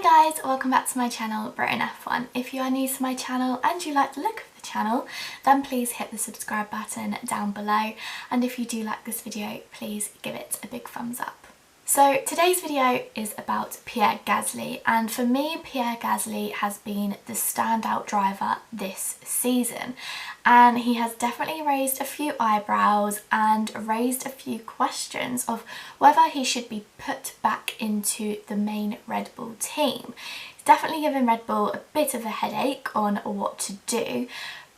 Hi guys, welcome back to my channel, Britain F1. If you are new to my channel and you like the look of the channel, then please hit the subscribe button down below, and if you do like this video, please give it a big thumbs up. So today's video is about Pierre Gasly, and for me Pierre Gasly has been the standout driver this season, and he has definitely raised a few eyebrows and raised a few questions of whether he should be put back into the main Red Bull team. He's definitely given Red Bull a bit of a headache on what to do,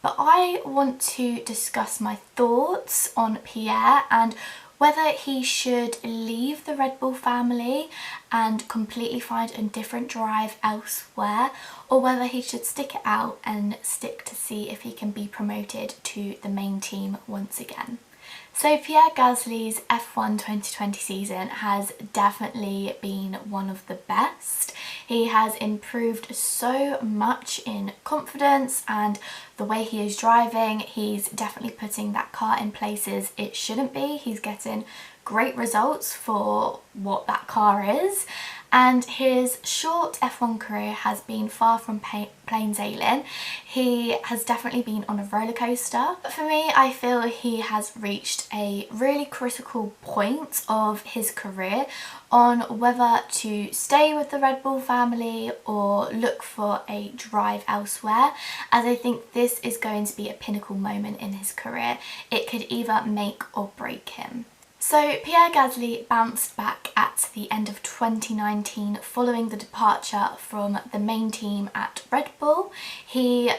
but I want to discuss my thoughts on Pierre and whether he should leave the Red Bull family and completely find a different drive elsewhere, or whether he should stick it out and stick to see if he can be promoted to the main team once again. So Pierre Gasly's F1 2020 season has definitely been one of the best. He has improved so much in confidence and the way he is driving. He's definitely putting that car in places it shouldn't be. He's getting great results for what that car is, and his short F1 career has been far from plain sailing. He has definitely been on a roller coaster. But for me, I feel he has reached a really critical point of his career on whether to stay with the Red Bull family or look for a drive elsewhere, as I think this is going to be a pinnacle moment in his career. It could either make or break him. So Pierre Gasly bounced back at the end of 2019 following the departure from the main team at Red Bull. He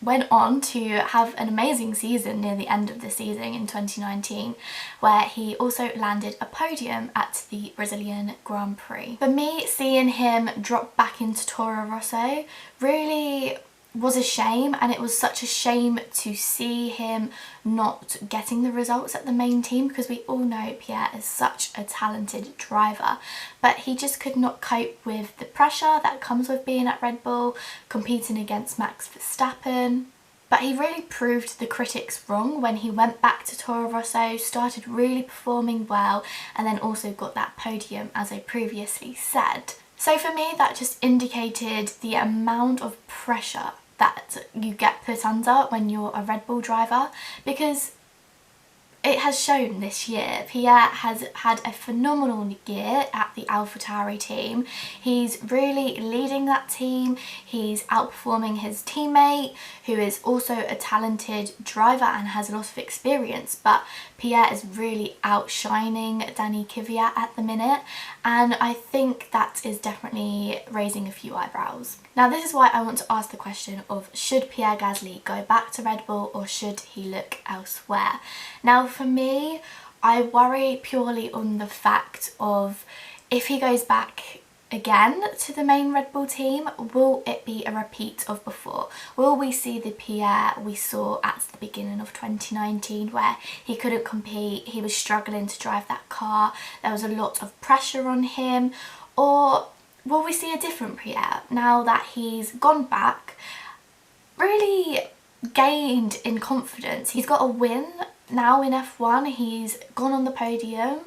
went on to have an amazing season near the end of the season in 2019, where he also landed a podium at the Brazilian Grand Prix. For me, seeing him drop back into Toro Rosso really was a shame, and it was such a shame to see him not getting the results at the main team, because we all know Pierre is such a talented driver, but he just could not cope with the pressure that comes with being at Red Bull, competing against Max Verstappen. But he really proved the critics wrong when he went back to Toro Rosso, started really performing well, and then also got that podium, as I previously said. So for me, that just indicated the amount of pressure that you get put under when you're a Red Bull driver, because it has shown this year. Pierre has had a phenomenal year at the AlphaTauri team. He's really leading that team. He's outperforming his teammate, who is also a talented driver and has a lot of experience, but Pierre is really outshining Danny Kvyat at the minute, and I think that is definitely raising a few eyebrows. Now this is why I want to ask the question of, should Pierre Gasly go back to Red Bull or should he look elsewhere? Now for me, I worry purely on the fact of, if he goes back again to the main Red Bull team, will it be a repeat of before? Will we see the Pierre we saw at the beginning of 2019, where he couldn't compete, he was struggling to drive that car, there was a lot of pressure on him? Or will we see a different Pierre now that he's gone back, really gained in confidence? He's got a win now in F1, he's gone on the podium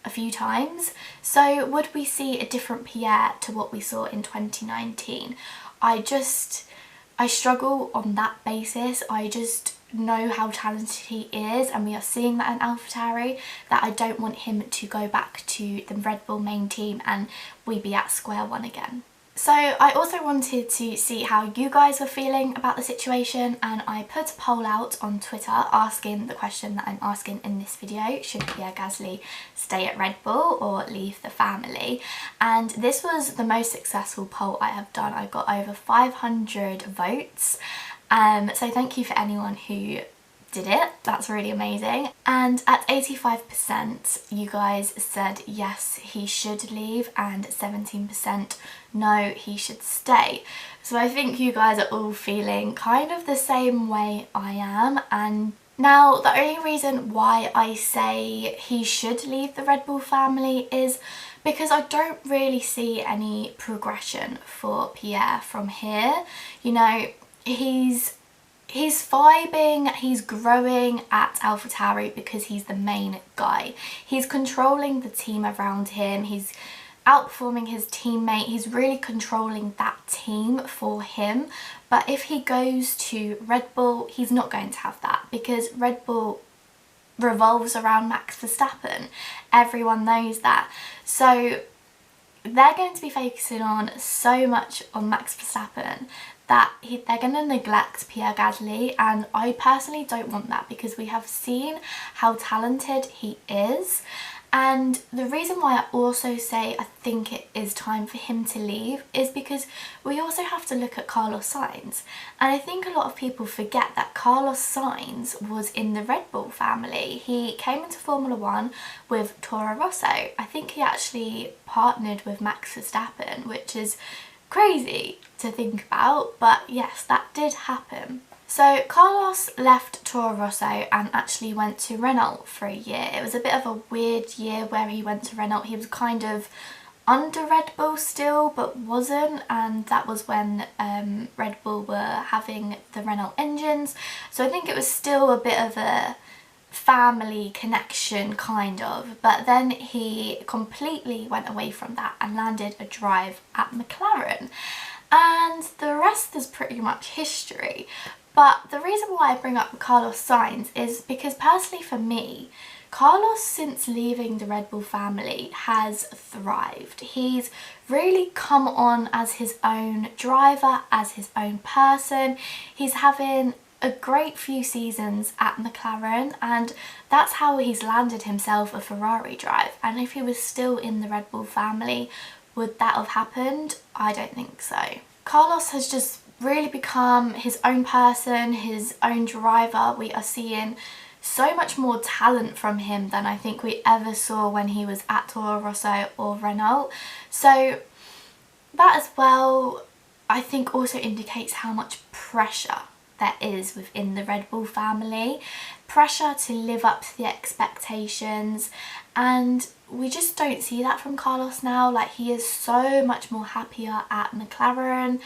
a few times, so would we see a different Pierre to what we saw in 2019? I struggle on that basis. I just know how talented he is, and we are seeing that in AlphaTauri, that I don't want him to go back to the Red Bull main team and we be at square one again. So I also wanted to see how you guys were feeling about the situation, and I put a poll out on Twitter asking the question that I'm asking in this video: should Pierre Gasly stay at Red Bull or leave the family? And this was the most successful poll I have done. I got over 500 votes, so thank you for anyone who did it. That's really amazing. And at 85% you guys said yes, he should leave, and 17% no, he should stay. So I think you guys are all feeling kind of the same way I am. And now the only reason why I say he should leave the Red Bull family is because I don't really see any progression for Pierre from here. You know, he's vibing, he's growing at AlphaTauri because he's the main guy. He's controlling the team around him, he's outperforming his teammate. He's really controlling that team for him. But if he goes to Red Bull, he's not going to have that, because Red Bull revolves around Max Verstappen. Everyone knows that. So they're going to be focusing on so much on Max Verstappen that they're going to neglect Pierre Gasly, and I personally don't want that, because we have seen how talented he is. And the reason why I also say I think it is time for him to leave is because we also have to look at Carlos Sainz. And I think a lot of people forget that Carlos Sainz was in the Red Bull family. He came into Formula One with Toro Rosso. I think he actually partnered with Max Verstappen, which is crazy to think about, but yes, that did happen. So Carlos left Toro Rosso and actually went to Renault for a year. It was a bit of a weird year where he went to Renault. He was kind of under Red Bull still, but wasn't, and that was when Red Bull were having the Renault engines. So I think it was still a bit of a family connection kind of, but then he completely went away from that and landed a drive at McLaren, and the rest is pretty much history. But the reason why I bring up Carlos Sainz is because personally for me, Carlos, since leaving the Red Bull family, has thrived. He's really come on as his own driver, as his own person. He's having a great few seasons at McLaren, and that's how he's landed himself a Ferrari drive. And if he was still in the Red Bull family, would that have happened? I don't think so. Carlos has just really become his own person, his own driver. We are seeing so much more talent from him than I think we ever saw when he was at Toro Rosso or Renault. So that as well, I think, also indicates how much pressure there is within the Red Bull family. Pressure to live up to the expectations, and we just don't see that from Carlos now. Like, he is so much more happier at McLaren.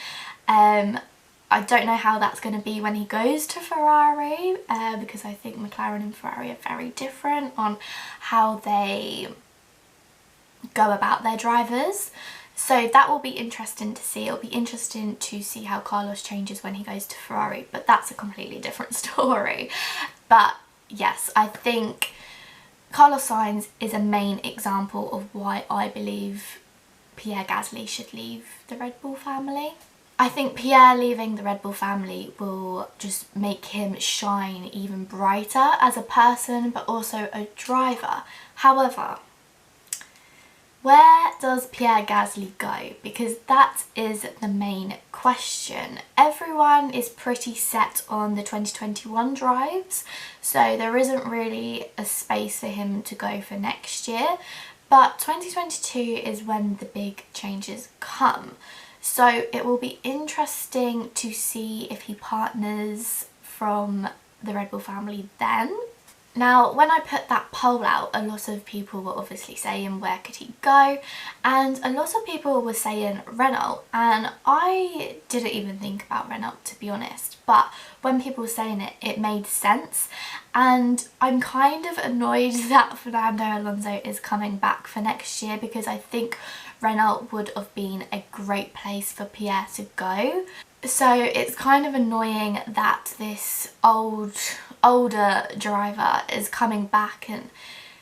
I don't know how that's going to be when he goes to Ferrari, because I think McLaren and Ferrari are very different on how they go about their drivers. So that will be interesting to see. It'll be interesting to see how Carlos changes when he goes to Ferrari, but that's a completely different story. But yes, I think Carlos Sainz is a main example of why I believe Pierre Gasly should leave the Red Bull family. I think Pierre leaving the Red Bull family will just make him shine even brighter as a person, but also a driver. However, where does Pierre Gasly go? Because that is the main question. Everyone is pretty set on the 2021 drives, so there isn't really a space for him to go for next year. But 2022 is when the big changes come. So it will be interesting to see if he partners from the Red Bull family then. Now, when I put that poll out, a lot of people were obviously saying where could he go, and a lot of people were saying Renault, and I didn't even think about Renault, to be honest, but when people were saying it, it made sense. And I'm kind of annoyed that Fernando Alonso is coming back for next year, because I think Renault would have been a great place for Pierre to go. So it's kind of annoying that this older driver is coming back and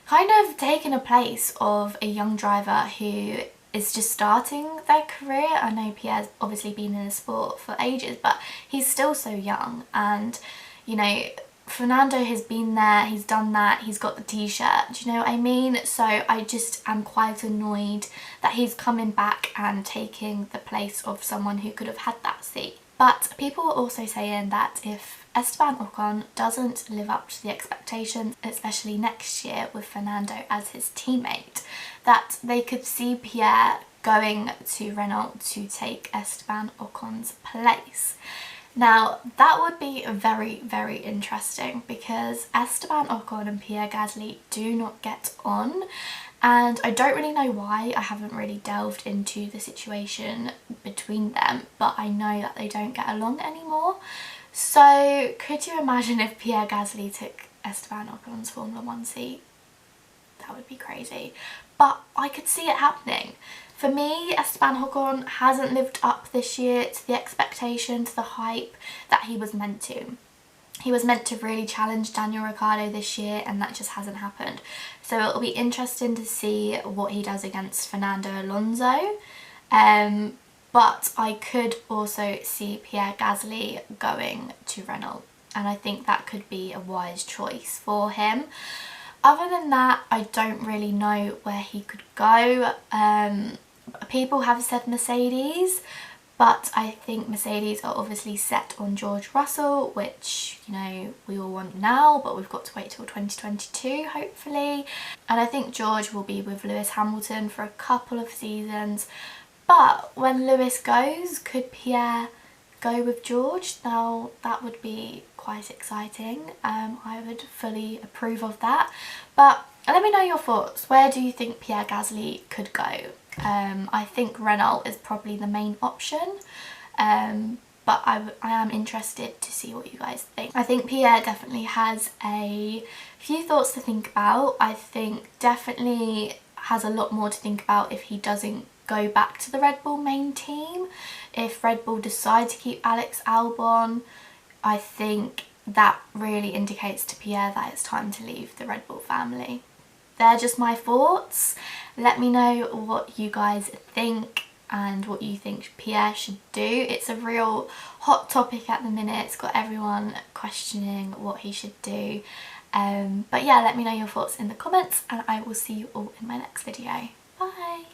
kind of taking a place of a young driver who is just starting their career. I know Pierre's obviously been in the sport for ages, but he's still so young, and you know, Fernando has been there, he's done that, he's got the t-shirt, do you know what I mean? So I just am quite annoyed that he's coming back and taking the place of someone who could have had that seat. But people were also saying that if Esteban Ocon doesn't live up to the expectations, especially next year with Fernando as his teammate, that they could see Pierre going to Renault to take Esteban Ocon's place. Now, that would be very, very interesting, because Esteban Ocon and Pierre Gasly do not get on, and I don't really know why. I haven't really delved into the situation between them, but I know that they don't get along anymore. So could you imagine if Pierre Gasly took Esteban Ocon's Formula 1 seat? That would be crazy. But I could see it happening. For me, Esteban Ocon hasn't lived up this year to the expectation, to the hype that he was meant to. He was meant to really challenge Daniel Ricciardo this year, and that just hasn't happened. So it'll be interesting to see what he does against Fernando Alonso. But I could also see Pierre Gasly going to Renault, and I think that could be a wise choice for him. Other than that, I don't really know where he could go. People have said Mercedes, but I think Mercedes are obviously set on George Russell, which, you know, we all want now, but we've got to wait till 2022 hopefully. And I think George will be with Lewis Hamilton for a couple of seasons. But when Lewis goes, could Pierre go with George? Now that would be quite exciting. I would fully approve of that. But let me know your thoughts. Where do you think Pierre Gasly could go? I think Renault is probably the main option, but I am interested to see what you guys think. I think Pierre definitely has a few thoughts to think about. I think definitely has a lot more to think about if he doesn't go back to the Red Bull main team. If Red Bull decide to keep Alex Albon, I think that really indicates to Pierre that it's time to leave the Red Bull family. They're just my thoughts. Let me know what you guys think and what you think Pierre should do. It's a real hot topic at the minute. It's got everyone questioning what he should do. But yeah, let me know your thoughts in the comments, and I will see you all in my next video. Bye!